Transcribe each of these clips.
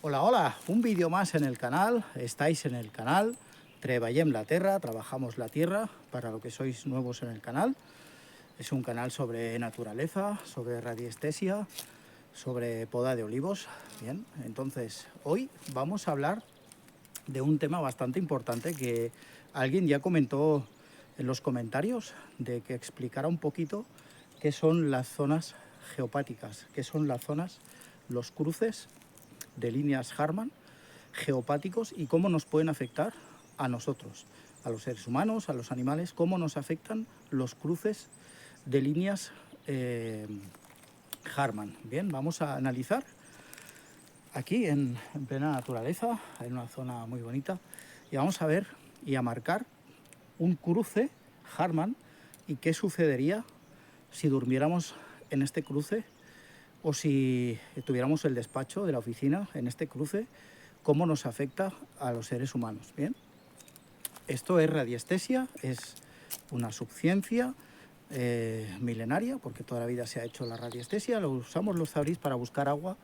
Hola, hola, un vídeo más en el canal, estáis en el canal, Treballem la Terra, trabajamos la tierra, para lo que sois nuevos en el canal. Es un canal sobre naturaleza, sobre radiestesia, sobre poda de olivos. Bien, entonces hoy vamos a hablar de un tema bastante importante que alguien ya comentó en los comentarios, de que explicara un poquito qué son las zonas geopáticas, qué son las zonas, los cruces de líneas Hartmann geopáticos y cómo nos pueden afectar a nosotros, a los seres humanos, a los animales, cómo nos afectan los cruces de líneas Hartmann. Bien, vamos a analizar aquí en plena naturaleza, en una zona muy bonita, y vamos a ver y a marcar un cruce Hartmann y qué sucedería si durmiéramos en este cruce o si tuviéramos el despacho de la oficina en este cruce, cómo nos afecta a los seres humanos. Bien, esto es radiestesia, es una subciencia milenaria, porque toda la vida se ha hecho la radiestesia. Lo usamos los zaurís para buscar agua,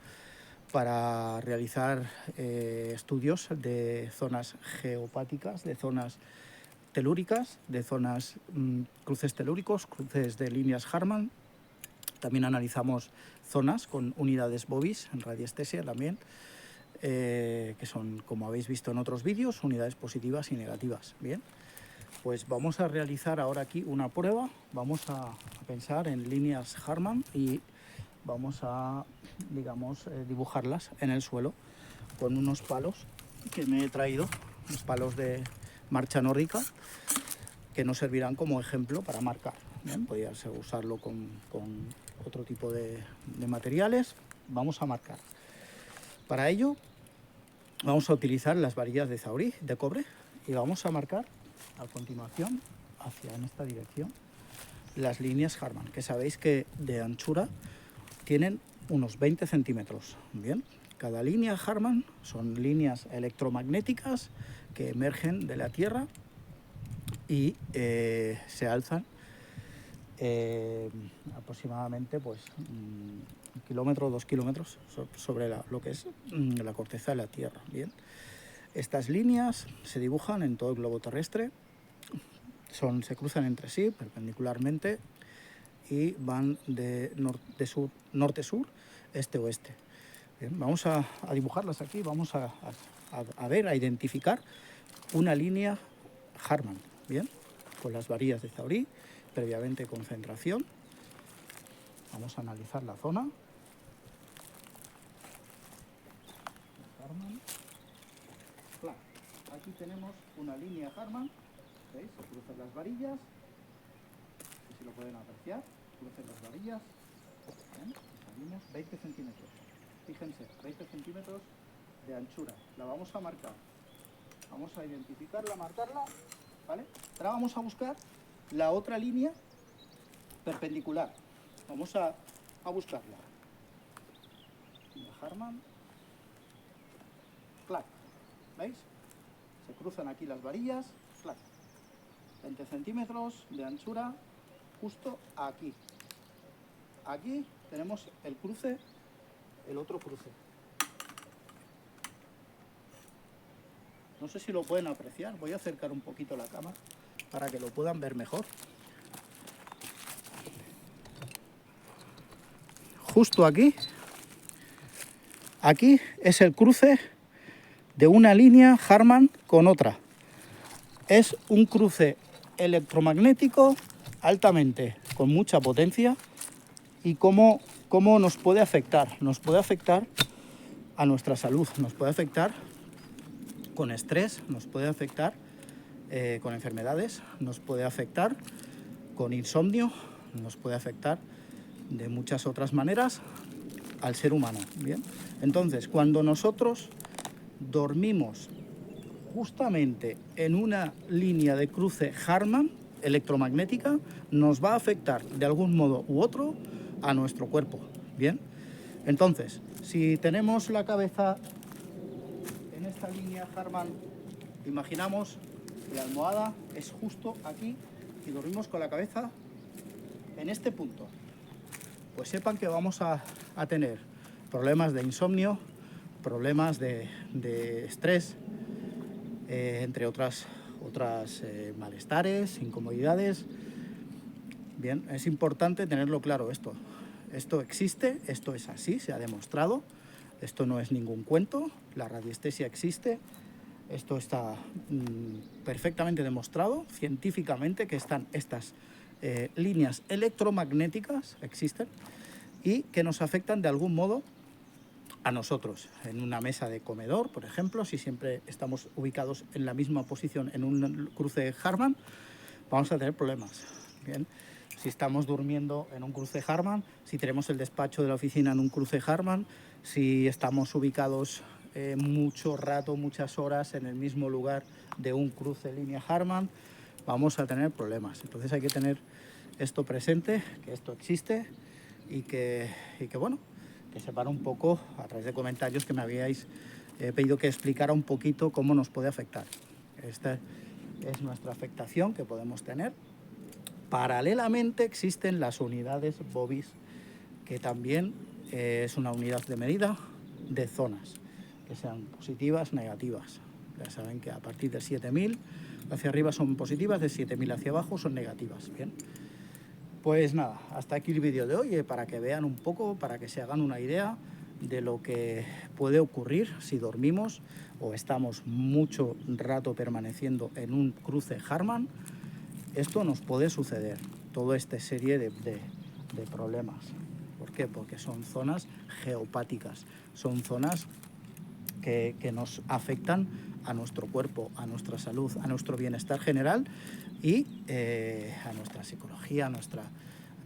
para realizar estudios de zonas geopáticas, de zonas telúricas, de zonas cruces telúricos, cruces de líneas Hartmann. También analizamos zonas con unidades Bovis en radiestesia también, que son, como habéis visto en otros vídeos, unidades positivas y negativas. Bien, pues vamos a realizar ahora aquí una prueba. Vamos a pensar en líneas Hartmann y vamos a, digamos, dibujarlas en el suelo con unos palos que me he traído, unos palos de marcha nórdica, que nos servirán como ejemplo para marcar. Bien, podría usarlo con otro tipo de materiales. Vamos a marcar. Para ello vamos a utilizar las varillas de Zaurí de cobre y vamos a marcar a continuación, en esta dirección, las líneas Hartmann, que sabéis que de anchura tienen unos 20 centímetros. Bien, cada línea Hartmann son líneas electromagnéticas que emergen de la Tierra y se alzan aproximadamente pues 1 kilómetro, 2 kilómetros sobre lo que es la corteza de la Tierra. Bien, estas líneas se dibujan en todo el globo terrestre, se cruzan entre sí perpendicularmente y van de norte-sur, este-oeste. Vamos a dibujarlas aquí, vamos a ver, a identificar una línea Hartmann, bien, con las varillas de Zaurí, previamente concentración. Vamos a analizar la zona. Hartmann. Claro, aquí tenemos una línea Hartmann, ¿veis? Se cruzan las varillas, no sé si lo pueden apreciar, crucen las varillas, ¿bien? Salimos 20 centímetros, fíjense, 20 centímetros de anchura. La vamos a marcar, vamos a identificarla, marcarla, ¿vale? Ahora vamos a buscar la otra línea perpendicular, vamos a buscarla. Línea Hartmann, clac, ¿veis? Se cruzan aquí las varillas, clac, 20 centímetros de anchura, justo aquí. Aquí tenemos el cruce, el otro cruce. No sé si lo pueden apreciar, voy a acercar un poquito la cámara para que lo puedan ver mejor. Justo aquí, aquí es el cruce de una línea Hartmann con otra. Es un cruce electromagnético altamente, con mucha potencia. ¿Y cómo nos puede afectar? Nos puede afectar a nuestra salud, nos puede afectar con estrés, nos puede afectar con enfermedades, nos puede afectar con insomnio, nos puede afectar de muchas otras maneras al ser humano. Bien, entonces cuando nosotros dormimos justamente en una línea de cruce Hartmann electromagnética, nos va a afectar de algún modo u otro a nuestro cuerpo. Bien, entonces si tenemos la cabeza en esta línea Hartmann, imaginamos que la almohada es justo aquí y dormimos con la cabeza en este punto, pues sepan que vamos a tener problemas de insomnio, problemas de estrés, entre otras malestares, incomodidades. Bien, es importante tenerlo claro esto. Esto existe, esto es así, se ha demostrado. Esto no es ningún cuento, la radiestesia existe. Esto está perfectamente demostrado científicamente, que están estas líneas electromagnéticas, existen, y que nos afectan de algún modo a nosotros. En una mesa de comedor, por ejemplo, si siempre estamos ubicados en la misma posición en un cruce Harman, vamos a tener problemas. Bien. Si estamos durmiendo en un cruce Harman, si tenemos el despacho de la oficina en un cruce Harman, si estamos ubicados mucho rato, muchas horas en el mismo lugar de un cruce línea Harman, vamos a tener problemas. Entonces hay que tener esto presente, que esto existe y que bueno, que sepan un poco a través de comentarios que me habíais pedido que explicara un poquito cómo nos puede afectar. Esta es nuestra afectación que podemos tener. Paralelamente existen las unidades BOVIS, que también es una unidad de medida de zonas, que sean positivas, negativas. Ya saben que a partir de 7000 hacia arriba son positivas, de 7000 hacia abajo son negativas. Bien, pues nada, hasta aquí el vídeo de hoy, para que vean un poco, para que se hagan una idea de lo que puede ocurrir si dormimos o estamos mucho rato permaneciendo en un cruce Harman. Esto nos puede suceder, toda esta serie de problemas. ¿Por qué? Porque son zonas geopáticas, son zonas que nos afectan a nuestro cuerpo, a nuestra salud, a nuestro bienestar general y a nuestra psicología, a nuestra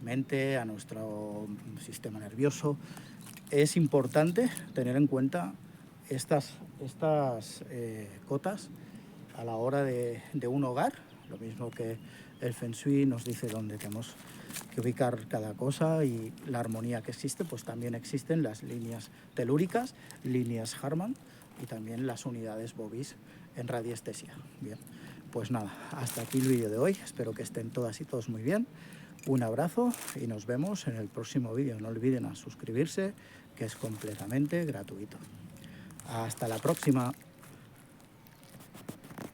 mente, a nuestro sistema nervioso. Es importante tener en cuenta estas cotas a la hora de un hogar, lo mismo que el Feng Shui nos dice dónde tenemos que ubicar cada cosa y la armonía que existe, pues también existen las líneas telúricas, líneas Harman y también las unidades BOVIS en radiestesia. Bien, pues nada, hasta aquí el vídeo de hoy, espero que estén todas y todos muy bien. Un abrazo y nos vemos en el próximo vídeo. No olviden suscribirse, que es completamente gratuito. Hasta la próxima.